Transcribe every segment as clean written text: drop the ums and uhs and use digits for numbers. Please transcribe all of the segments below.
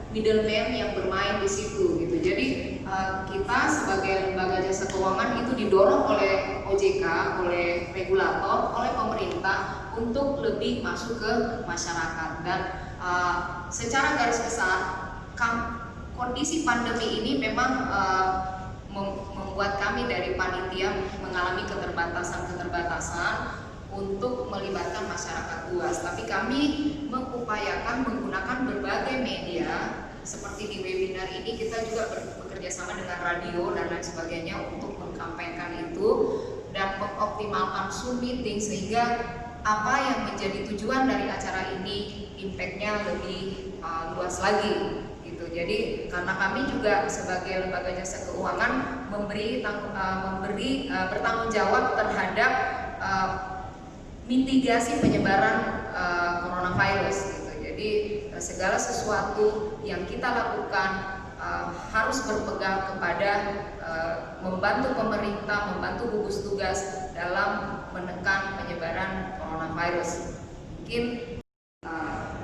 middleman yang bermain di situ gitu. Jadi kita sebagai lembaga jasa keuangan itu didorong oleh OJK, oleh regulator, oleh pemerintah untuk lebih masuk ke masyarakat. Dan secara garis besar kondisi pandemi ini memang membuat kami dari panitia mengalami keterbatasan untuk melibatkan masyarakat luas. Tapi kami mengupayakan menggunakan berbagai media seperti di webinar ini. Kita juga bekerja sama dengan radio dan lain sebagainya untuk mengkampanyekan itu dan mengoptimalkan Zoom meeting sehingga apa yang menjadi tujuan dari acara ini impact-nya lebih luas lagi gitu. Jadi karena kami juga sebagai lembaga jasa keuangan bertanggung jawab terhadap mitigasi penyebaran coronavirus gitu. Jadi segala sesuatu yang kita lakukan harus berpegang kepada membantu pemerintah, membantu gugus tugas dalam menekan penyebaran coronavirus. Mungkin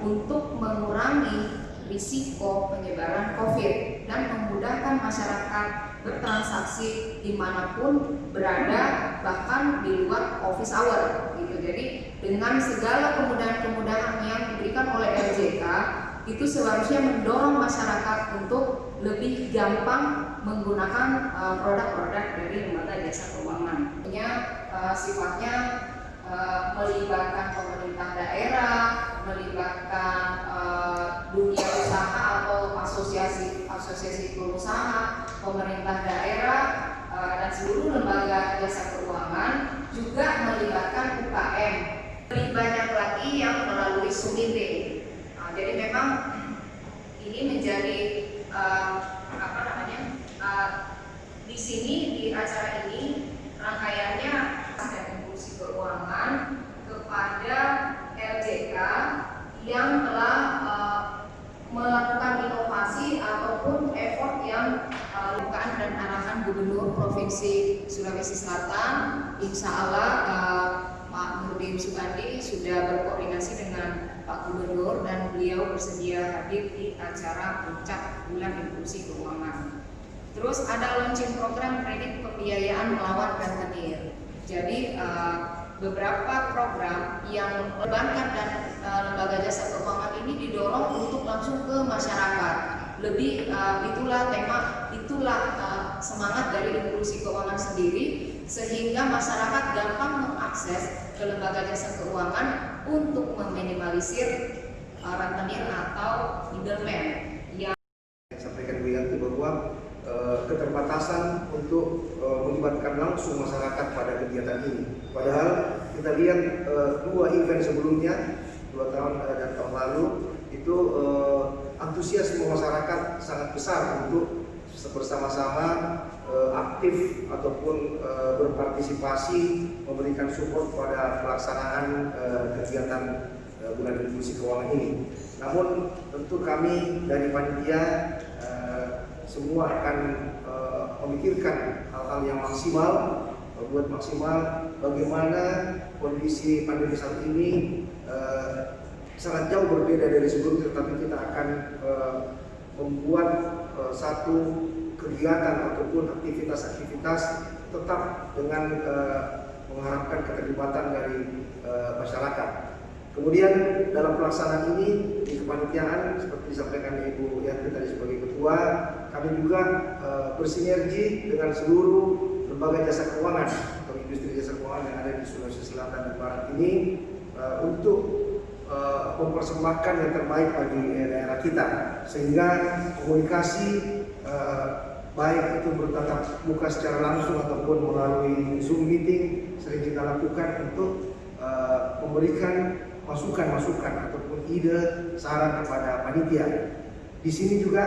untuk mengurangi risiko penyebaran COVID dan memudahkan masyarakat bertransaksi dimanapun berada, bahkan di luar office hour gitu. Jadi dengan segala kemudahan-kemudahan yang diberikan oleh LJK itu seharusnya mendorong masyarakat untuk lebih gampang menggunakan produk-produk dari lembaga jasa keuangan. Sifatnya melibatkan pemerintah daerah, melibatkan dunia usaha atau asosiasi pengusaha, pemerintah daerah, dan seluruh lembaga jasa keuangan, juga melibatkan UKM. Lebih banyak lagi yang melalui Zoom meeting. Jadi memang ini menjadi di sini di acara ini rangkaiannya dan inklusi keuangan kepada LJK yang telah melakukan inovasi ataupun effort yang dilakukan dan arahan Gubernur Provinsi Sulawesi Selatan. Insya Allah Pak Nurdin Sugandi sudah berkoordinasi dengan Pak Gubernur dan beliau bersedia hadir di acara puncak bulan inklusi keuangan. Terus ada launching program kredit pembiayaan melawan rentenir. Jadi beberapa program yang perbankan dan lembaga jasa keuangan ini didorong untuk langsung ke masyarakat. Lebih itulah semangat dari inklusi keuangan sendiri, sehingga masyarakat gampang mengakses ke lembaga jasa keuangan untuk meminimalisir rentenir atau middleman. Yang sampaikan Bu Yanti bahwa keterbatasan untuk melibatkan langsung masyarakat pada kegiatan ini. Padahal kita lihat 2 event sebelumnya, 2 tahun dan tahun lalu itu antusiasme masyarakat sangat besar untuk bersama-sama aktif ataupun berpartisipasi memberikan support pada pelaksanaan kegiatan bulan inklusi keuangan ini. Namun tentu kami dari panitia semua akan memikirkan hal-hal yang maksimal, buat maksimal bagaimana kondisi pandemi saat ini sangat jauh berbeda dari sebelumnya, tetapi kita akan membuat satu kegiatan ataupun aktivitas-aktivitas tetap dengan mengharapkan keterlibatan dari masyarakat. Kemudian dalam pelaksanaan ini di kepanitiaan seperti disampaikan Ibu Yanti tadi sebagai ketua, kami juga bersinergi dengan seluruh lembaga jasa keuangan atau industri jasa keuangan yang ada di Sulawesi Selatan dan Barat ini untuk mempersembahkan yang terbaik bagi daerah kita, sehingga komunikasi baik itu bertatap muka secara langsung ataupun melalui Zoom meeting sering kita lakukan untuk memberikan masukan ataupun ide saran kepada panitia. Di sini juga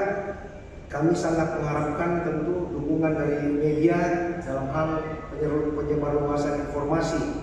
kami sangat mengharapkan tentu dukungan dari media dalam hal penyebaran luasan informasi